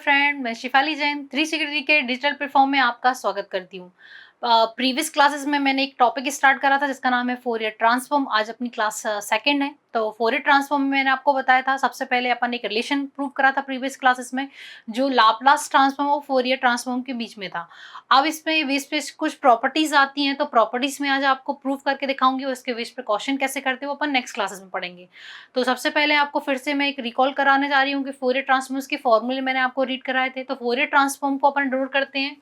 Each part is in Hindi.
फ्रेंड, मैं शिफाली जैन 360 के डिजिटल प्लेटफॉर्म में आपका स्वागत करती हूँ। प्रीवियस क्लासेस में मैंने एक टॉपिक स्टार्ट करा था जिसका नाम है फोरियर ट्रांसफॉर्म। आज अपनी क्लास सेकंड है। तो फोरियर ट्रांसफॉर्म में मैंने आपको बताया था, सबसे पहले अपन एक रिलेशन प्रूव करा था प्रीवियस क्लासेस में, जो लाप्लास ट्रांसफॉर्म और फोरियर ट्रांसफॉर्म के बीच में था। अब इसमें बेस पे कुछ प्रॉपर्टीज आती हैं, तो प्रॉपर्टीज में आज आपको प्रूव करके दिखाऊंगी और इसके बेस पे क्वेश्चन कैसे करते हो अपन नेक्स्ट क्लासेस में पढ़ेंगे। तो सबसे पहले आपको फिर से मैं एक रिकॉल कराने जा रही हूँ कि फोरियर ट्रांसफॉर्म्स के फॉर्मूले मैंने आपको रीड कराए थे। तो फोरियर ट्रांसफॉर्म को अपन डिनोट करते हैं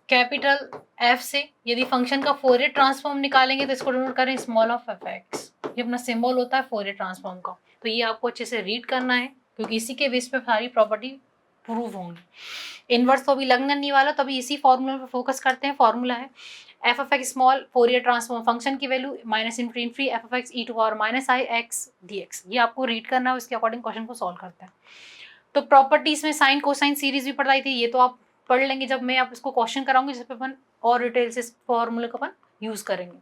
कैपिटल एफ से। यदि फंक्शन का फोरियर ट्रांसफॉर्म निकालेंगे तो इसको डिनोट करें स्मॉल ऑफ एफ एक्स। ये अपना सिंबल होता है फोरियर ट्रांसफॉर्म का। तो ये आपको अच्छे से रीड करना है क्योंकि इसी के बेस पे सारी प्रॉपर्टी प्रूव होंगी। इनवर्स तो अभी लगने नहीं वाला, तो अभी इसी फॉर्मूला पर फोकस करते हैं। फॉर्मूला है F of X small Fourier transform function की value minus infinity F of X E to power minus I X D X. ये आपको रीड करना है, इसके अकॉर्डिंग क्वेश्चन को सॉल्व करते हैं। तो प्रॉपर्टीज में साइन कोसाइन सीरीज भी पढ़ाई थी, ये तो आप पढ़ लेंगे जब मैं आप इसको क्वेश्चन कराऊंगी, जिस पे अपन और डिटेल से फॉर्मूले को अपन यूज करेंगे।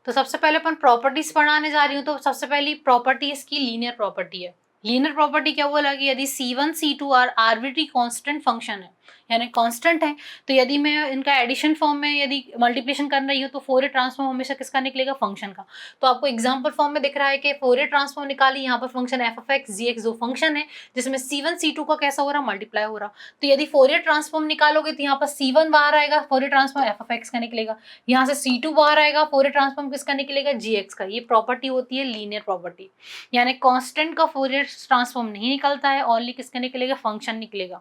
तो सबसे पहले अपन प्रॉपर्टीज पढ़ाने जा रही हूँ। तो सबसे पहली प्रॉपर्टी इसकी लीनियर प्रॉपर्टी है। लीनियर प्रॉपर्टी क्या बोला कि यदि C1 C2 arbitrary constant function है, यानी कांस्टेंट है, तो यदि मैं इनका एडिशन फॉर्म में यदि मल्टीप्लिकेशन कर रही हूँ तो फोरियर ट्रांसफॉर्म हमेशा किसका निकलेगा, फंक्शन का। तो आपको एग्जांपल फॉर्म में दिख रहा है कि फोरियर ट्रांसफॉर्म निकाली, यहाँ पर function F of X G X जो फंक्शन है जिसमें C1 C2 का कैसा हो रहा, मल्टीप्लाई हो रहा। तो यदि फोरियर ट्रांसफॉर्म निकालोगे तो यहाँ पर C1 बाहर आएगा, Fourier transform F of x का निकलेगा। यहाँ से C2 बाहर आएगा, फोरियर ट्रांसफॉर्म किसका निकलेगा, जी एक्स का। ये प्रॉपर्टी होती है लीनियर प्रॉपर्टी, यानी कांस्टेंट का फोरियर ट्रांसफॉर्म नहीं निकलता है, ओनली किसका निकलेगा, फंक्शन निकलेगा।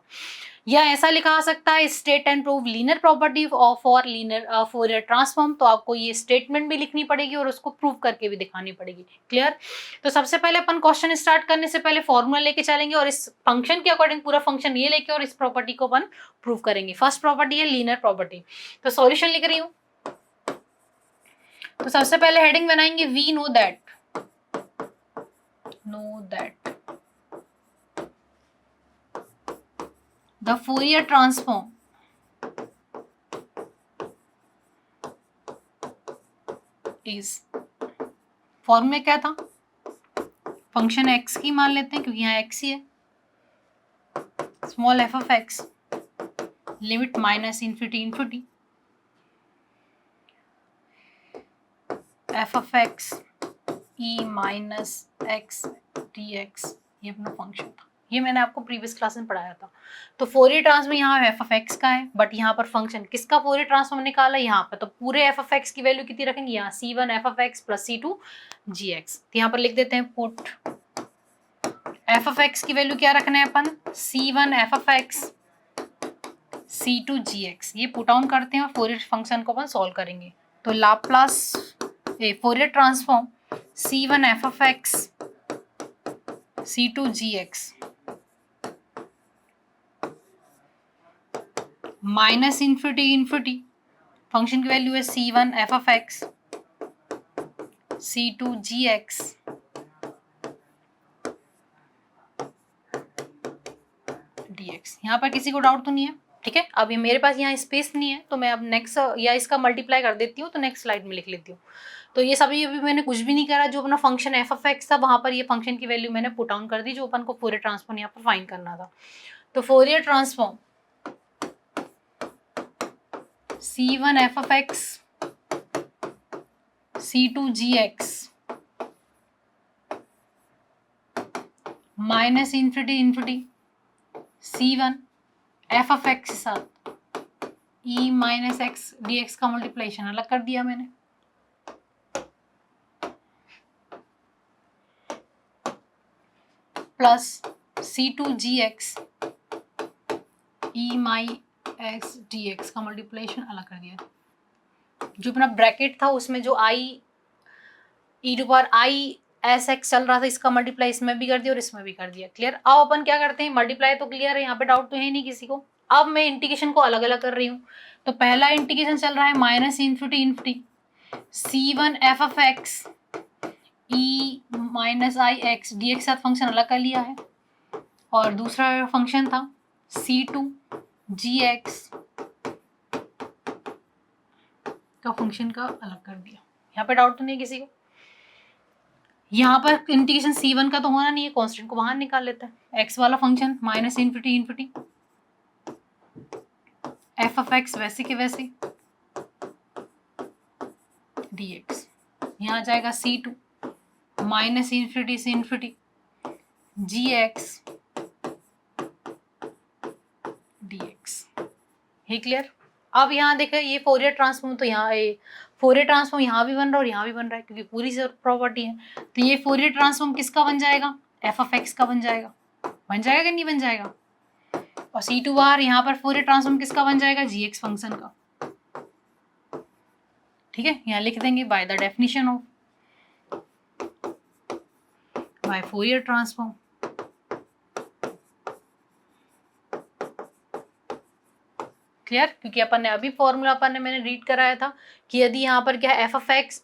या ऐसा लिखा आ सकता है state and prove linear property of for linear Fourier transform. तो आपको ये स्टेटमेंट भी लिखनी पड़ेगी और उसको प्रूव करके भी दिखानी पड़ेगी। क्लियर। तो सबसे पहले अपन क्वेश्चन स्टार्ट करने से पहले फॉर्मूला लेके चलेंगे और इस फंक्शन के अकॉर्डिंग पूरा फंक्शन ये लेके और इस प्रॉपर्टी को अपन प्रूव करेंगे। फर्स्ट प्रॉपर्टी है लीनियर प्रॉपर्टी। तो सॉल्यूशन लिख रही हूँ। तो सबसे पहले हेडिंग बनाएंगे we know that the Fourier transform is, formula क्या था, फंक्शन x की मान लेते हैं क्योंकि यहाँ x ही है, small F of x limit minus infinity infinity F of X E minus X D X. ये अपना फंक्शन था, ये मैंने आपको प्रीवियस क्लास में पढ़ाया था। तो फोरियर ट्रांसफॉर्म यहाँ एफ ऑफ एक्स का है, बट यहाँ पर फंक्शन किसका फोरियर ट्रांसफॉर्म निकाला यहाँ पर, तो पूरे एफ ऑफ एक्स की वैल्यू कितनी रखेंगे, यहाँ C1 F of X plus C2 G X. तो यहाँ पर लिख देते हैं पुट एफ ऑफ एक्स की वैल्यू क्या रखना है अपन, C1 F of X C2 G X. ये पुट ऑन करते हैं और फोरियर फंक्शन को अपन सॉल्व करेंगे। तो Laplace Fourier transform C1 F of X C2 G X minus infinity infinity, function की वैल्यू है C1 F of X C2 G X D X. यहाँ पर किसी को डाउट तो नहीं है, ठीक है। अब ये मेरे पास यहाँ स्पेस नहीं है तो मैं अब नेक्स्ट या इसका मल्टीप्लाई कर देती हूँ, तो नेक्स्ट स्लाइड में लिख लेती हूँ। तो ये सभी अभी मैंने कुछ भी नहीं करा, जो अपना फंक्शन एफ ऑफ एक्स था वहां पर ये फंक्शन की वैल्यू मैंने पुट ऑन कर दी, जो अपन को फोरियर ट्रांसफॉर्म यहाँ पर फाइंड करना था। तो Fourier transform C1 F of X C2 G X minus infinity infinity C1 F of X के साथ E minus X D X का मल्टीप्लिकेशन अलग कर दिया मैंने, plus C2 G X E माई एक्स डी एक्स का मल्टीप्लिकेशन अलग कर दिया। जो अपना ब्रैकेट था उसमें जो I E to power I S X चल रहा था, इसका मल्टीप्लाई इसमें भी कर दिया और इसमें भी कर दिया। क्लियर। अब अपन क्या करते हैं, मल्टीप्लाई तो क्लियर है, यहाँ पे डाउट तो है नहीं किसी को। अब मैं इंटीग्रेशन को अलग अलग कर रही हूँ। तो पहला इंटीग्रेशन चल रहा है minus infinity infinity C1 F of X E minus I X D x, साथ फंक्शन अलग कर लिया है। और दूसरा फंक्शन था C2 जी एक्स का फंक्शन का अलग कर दिया। यहाँ पे डाउट तो नहीं किसी को। यहाँ पर इंटीग्रेशन C1 का तो होना नहीं है, कांस्टेंट को बाहर निकाल लेते हैं। x वाला function minus infinity infinity, F of x वैसे के वैसे dx, यहाँ आ जाएगा C2 माइनस इन्फिनिटी से इन्फिनिटी gx dx। ये क्लियर? अब यहाँ देखें ये फोरियर ट्रांसफॉर्म, तो यहाँ फोरियर ट्रांसफॉर्म यहाँ भी बन रहा है और यहाँ भी बन रहा है क्योंकि पूरी प्रॉपर्टी है। तो ये फोरियर ट्रांसफॉर्म किसका बन जाएगा? एफ ऑफ एक्स का बन जाएगा। बन जाएगा कि नहीं बन जाएगा? और C2 बार यहाँ पर फोरियर ट्रांसफॉर्म किसका बन जाएगा? gx फंक्शन का। ठीक है, यहाँ लिख देंगे by the definition of by Fourier transform. Clear? क्योंकि अपन ने अभी फॉर्मूला मैंने रीड कराया था कि यदि यहाँ पर क्या है F of X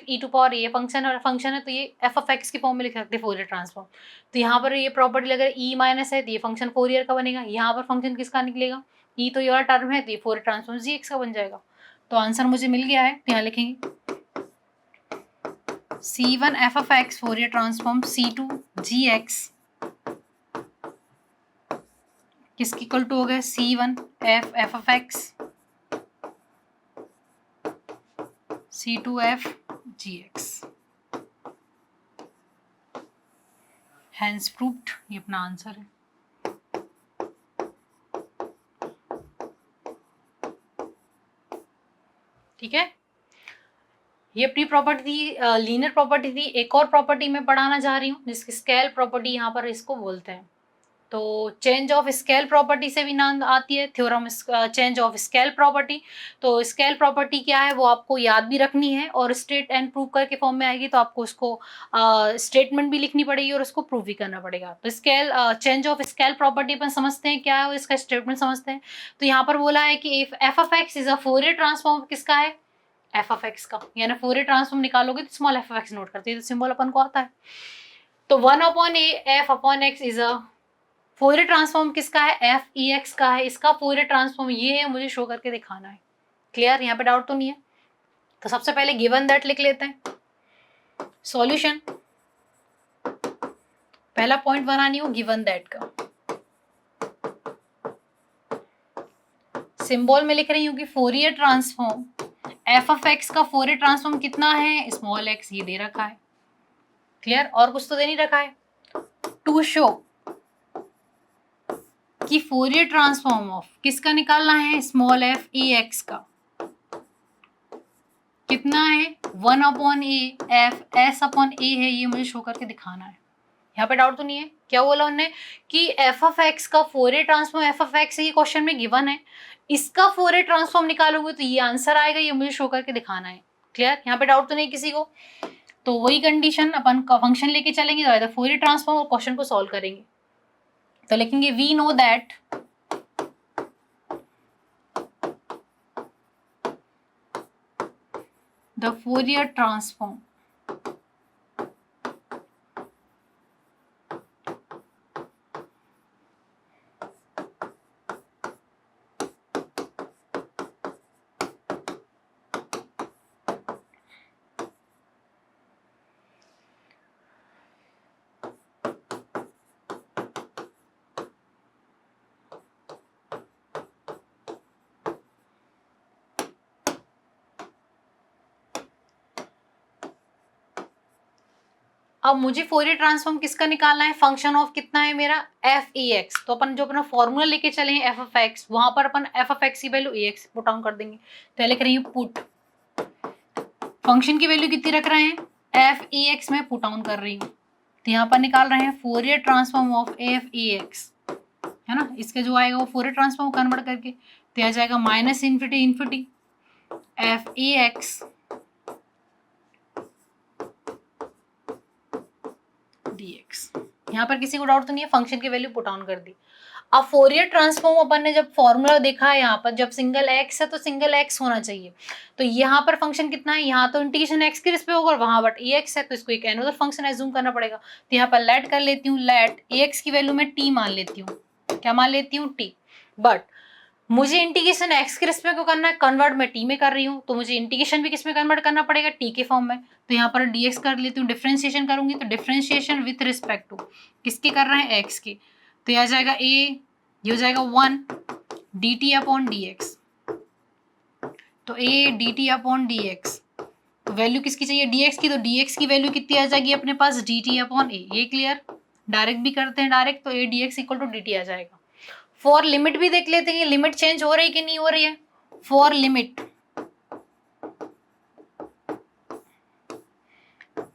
E to power ये फंक्शन है तो ये एफ ऑफ एक्स की फॉर्म में लिख सकते हैं फोरियर ट्रांसफॉर्म। तो यहाँ पर ये प्रॉपर्टी अगर ई माइनस है तो ये फंक्शन फोरियर का बनेगा। यहाँ पर फंक्शन किसका निकलेगा? ई तो ये वाला टर्म है तो ये फोरियर ट्रांसफॉर्म जी एक्स का बन जाएगा। तो आंसर मुझे मिल गया है। तो यहाँ लिखेंगे C1 F of X Fourier transform C2 G X किसकी इक्वल टू हो गया? C1 F of X C2f gx। Hence proved, ये अपना आंसर है। ठीक है, ये अपनी प्रॉपर्टी थी, लीनियर प्रॉपर्टी थी। एक और प्रॉपर्टी मैं पढ़ाना चाह रही हूँ जिसकी स्केल प्रॉपर्टी यहाँ पर इसको बोलते हैं। तो चेंज ऑफ स्केल प्रॉपर्टी से भी नाम आती है, theorem change of scale property. तो स्केल प्रॉपर्टी क्या है वो आपको याद भी रखनी है और स्टेट एंड प्रूव करके फॉर्म में आएगी तो आपको उसको स्टेटमेंट भी लिखनी पड़ेगी और उसको प्रूव भी करना पड़ेगा। तो scale change of scale property अपन समझते हैं क्या है, इसका स्टेटमेंट समझते हैं। तो यहाँ पर बोला है कि if F of x is a Fourier transform किसका है? एफ ऑफ एक्स का। यानी फोरियर ट्रांसफॉर्म निकालोगे तो small F of x note करते हैं, तो सिंबल अपन को आता है। तो 1/a F upon x is a Fourier transform किसका है? एफ ई एक्स का है। इसका फोरियर ट्रांसफॉर्म ये है, मुझे शो करके दिखाना है। क्लियर? यहाँ पे डाउट तो नहीं है? तो सबसे पहले गिवन दैट लिख लेते हैं। सॉल्यूशन, पहला पॉइंट बनानी हो गिवन दैट का। सिंबल में लिख रही हूँ कि Fourier transform F of x का फोरियर ट्रांसफॉर्म कितना है? स्मॉल एक्स, ये दे रखा है। क्लियर? और कुछ तो दे नहीं रखा है। टू शो कि फोरियर ट्रांसफॉर्म ऑफ किसका निकालना है? स्मॉल एफ ई एक्स का। कितना है? 1/a एफ एस अपॉन ए है, ये मुझे शो करके दिखाना है। यहाँ पे डाउट तो नहीं है? क्या बोला उन्होंने कि एफ ऑफ एक्स का Fourier transform F of x ये क्वेश्चन में गिवन है, इसका फोरियर ट्रांसफॉर्म निकालोगे तो ये आंसर आएगा, ये मुझे शो करके दिखाना है। क्लियर? यहाँ पे डाउट तो नहीं किसी को? तो वही कंडीशन अपन का फंक्शन लेके चलेंगे तो फोरियर ट्रांसफॉर्म और क्वेश्चन को सॉल्व करेंगे। तो लिखेंगे we know that the Fourier transform अब मुझे फोरियर ट्रांसफॉर्म किसका निकालना है? फंक्शन ऑफ कितना है मेरा? F E x. तो अपन जो अपना फॉर्मूला लेके चले हैं एफ ऑफ एक्स, वहां पर अपन एफ ऑफ एक्स की value A x put on कर देंगे। तो लिख रही हूँ पुट, फंक्शन की वैल्यू कितनी रख रहे हैं? एफ ई एक्स में पुट ऑन कर रही हूँ। तो यहाँ पर निकाल रहे हैं Fourier transform of F E x, है ना। इसके जो आएगा वो फोरियर ट्रांसफॉर्म कन्वर्ट करके तो आ जाएगा minus infinity infinity F E x dx। यहाँ पर किसी को डाउट तो नहीं है? फंक्शन की वैल्यू पुट ऑन कर दी। अब फोरियर ट्रांसफॉर्म अपन ने जब फॉर्मूला देखा है, यहाँ पर जब सिंगल एक्स है तो सिंगल एक्स होना चाहिए। तो यहाँ पर फंक्शन कितना है? यहाँ तो इंटीग्रेशन एक्स के रिस्पेक्ट होगा, वहां बट ए एक्स है तो इसको एक एनोदर फंक्शन एज्यूम करना पड़ेगा। तो यहाँ पर लेट कर लेती हूँ, लेट ए एक्स की वैल्यू मैं टी मान लेती हूँ। क्या मान लेती हूँ? टी। बट मुझे इंटीग्रेशन एक्स के रिस्पेक्ट में करना है, कन्वर्ट मैं टी में कर रही हूँ, तो मुझे इंटीग्रेशन भी किस में कन्वर्ट करना पड़ेगा, टी के फॉर्म में। तो यहाँ पर dx कर लेती हूँ, डिफ्रेंशिएशन करूंगी तो डिफ्रेंशिएशन विथ रिस्पेक्ट टू किसके कर रहे हैं, एक्स के। तो यह आ जाएगा a, ये हो जाएगा 1 dt अपॉन dx। तो a dt अपॉन dx, तो वैल्यू किसकी चाहिए, dx की, तो dx की वैल्यू कितनी आ जाएगी अपने पास, dt अपॉन a। ये क्लियर, डायरेक्ट भी करते हैं डायरेक्ट, तो a dx equal to dt आ जाएगा। फॉर लिमिट भी देख लेते हैं, लिमिट चेंज हो रही कि नहीं हो रही है। For limit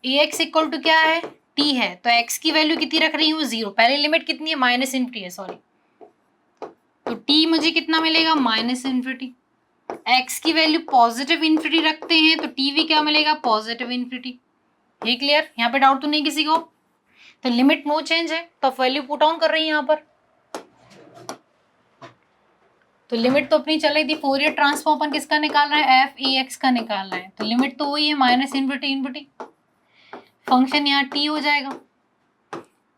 ax equal to क्या है, t है, तो x की वैल्यू कितनी रख रही हूँ, 0। पहले लिमिट कितनी है, माइनस इन्फिनिटी है, सॉरी। तो t मुझे कितना मिलेगा, माइनस इन्फिनिटी। x की वैल्यू पॉजिटिव इन्फिनिटी रखते हैं तो t भी क्या मिलेगा, पॉजिटिव इन्फिनिटी। ये क्लियर, यहाँ पे डाउट तो नहीं किसी को। तो लिमिट नो चेंज है, तो वैल्यू पुट ऑन कर रही है यहाँ पर। तो लिमिट तो अपनी चल रही थी, फोरियर ट्रांसफॉर्म अपन किसका निकाल रहे हैं, एफ ई एक्स का निकाल रहे हैं, तो लिमिट तो वही है, माइनस इन्फिनिटी इन्फिनिटी। फंक्शन यहाँ टी हो जाएगा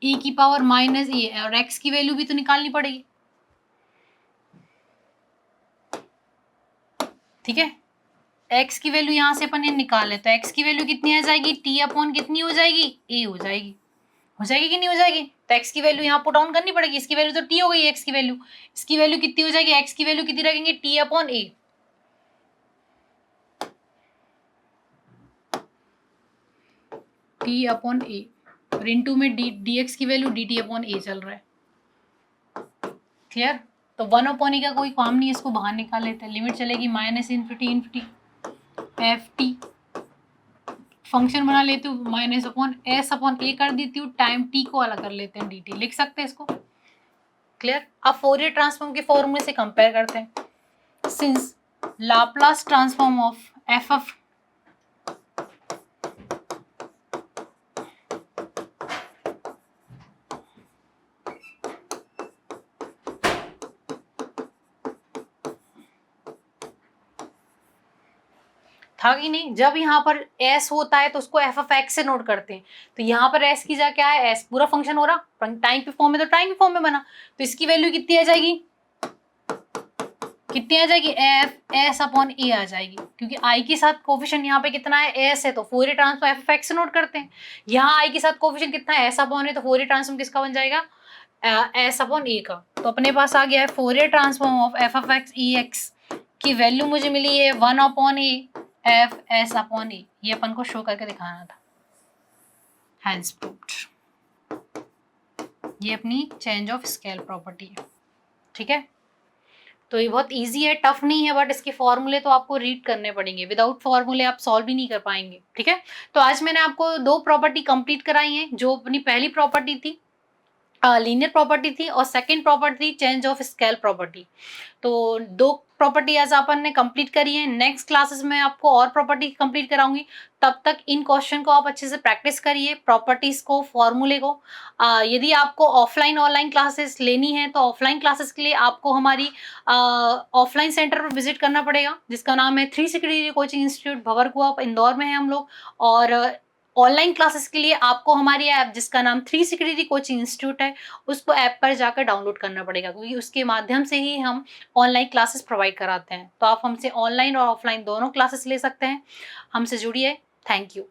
e की पावर माइनस ए, और x की वैल्यू भी तो निकालनी पड़ेगी, ठीक है। x की वैल्यू यहाँ से अपन ने निकाले, तो x की वैल्यू कितनी आ जाएगी, t अपॉन कितनी हो जाएगी, a हो जाएगी। हो जाएगी कि नहीं हो जाएगी, तो x की वैल्यू यहाँ पुट ऑन करनी पड़ेगी। इसकी वैल्यू तो t हो गई, x की वैल्यू, इसकी वैल्यू कितनी हो जाएगी, x की वैल्यू कितनी रखेंगे, t upon a। t upon a और इनटू में dx की वैल्यू dt अपॉन a चल रहा है, क्लियर। तो 1 अपॉन ए का कोई काम नहीं है, इसको बाहर निकाल लेते हैं। लिमिट चलेगी minus infinity infinity F T, function बना लेती हूँ माइनस अपॉन एस अपॉन ए कर देती हूँ, टाइम टी को अलग कर लेते हैं, डी टी लिख सकते हैं इसको, क्लियर। अब फोरियर ट्रांसफॉर्म के फॉर्मूले से कंपेयर करते हैं। Since Laplace transform of F of था कि नहीं, जब यहाँ पर s होता है तो उसको एफ ऑफ एक्स से नोट करते हैं, तो यहाँ पर s की जगह क्या है, s पूरा फंक्शन हो रहा, टाइम के फॉर्म में तो टाइम के फॉर्म में बना, तो इसकी वैल्यू कितनी आ जाएगी, कितनी आ जाएगी, एफ एस अपॉन ए आ जाएगी, क्योंकि आई के साथ कोफिशिएंट यहाँ पे कितना है, एस है, तो Fourier transform F of x से नोट करते हैं। यहाँ आई के साथ कोफिशिएंट कितना है, एस अपॉन है, तो फोरियर ट्रांसफॉर्म किसका बन जाएगा, एस अपॉन ए का। तो अपने पास आ गया है Fourier transform of F of X E X की वैल्यू मुझे मिली है 1 upon A F S upon A. ये अपन को शो करके दिखाना था, हैंस प्रूव्ड। ये अपनी चेंज ऑफ स्केल प्रॉपर्टी है, ठीक है। तो ये बहुत इजी है, टफ नहीं है, बट इसके फॉर्मूले तो आपको रीड करने पड़ेंगे, विदाउट फॉर्मूले आप सॉल्व भी नहीं कर पाएंगे, ठीक है। तो आज मैंने आपको 2 प्रॉपर्टी कंप्लीट कराई हैं। जो अपनी पहली प्रॉपर्टी थी लीनियर प्रॉपर्टी थी, और सेकंड प्रॉपर्टी थी चेंज ऑफ स्केल प्रॉपर्टी। तो 2 प्रॉपर्टी आज अपन ने कंप्लीट करी है। नेक्स्ट क्लासेस में आपको और प्रॉपर्टी कंप्लीट कराऊंगी, तब तक इन क्वेश्चन को आप अच्छे से प्रैक्टिस करिए, प्रॉपर्टीज को, फॉर्मूले को। यदि आपको ऑफलाइन ऑनलाइन क्लासेस लेनी है तो ऑफलाइन क्लासेस के लिए आपको हमारी ऑफलाइन सेंटर पर विजिट करना पड़ेगा, जिसका नाम है 360 degree coaching institute, Bhanwarkuan, Indore में है हम लोग। और ऑनलाइन क्लासेस के लिए आपको हमारी ऐप, जिसका नाम 360 डिग्री कोचिंग इंस्टीट्यूट है, उसको ऐप पर जाकर डाउनलोड करना पड़ेगा, क्योंकि उसके माध्यम से ही हम ऑनलाइन क्लासेस प्रोवाइड कराते हैं। तो आप हमसे ऑनलाइन और ऑफलाइन दोनों क्लासेस ले सकते हैं। हमसे जुड़िए, थैंक यू।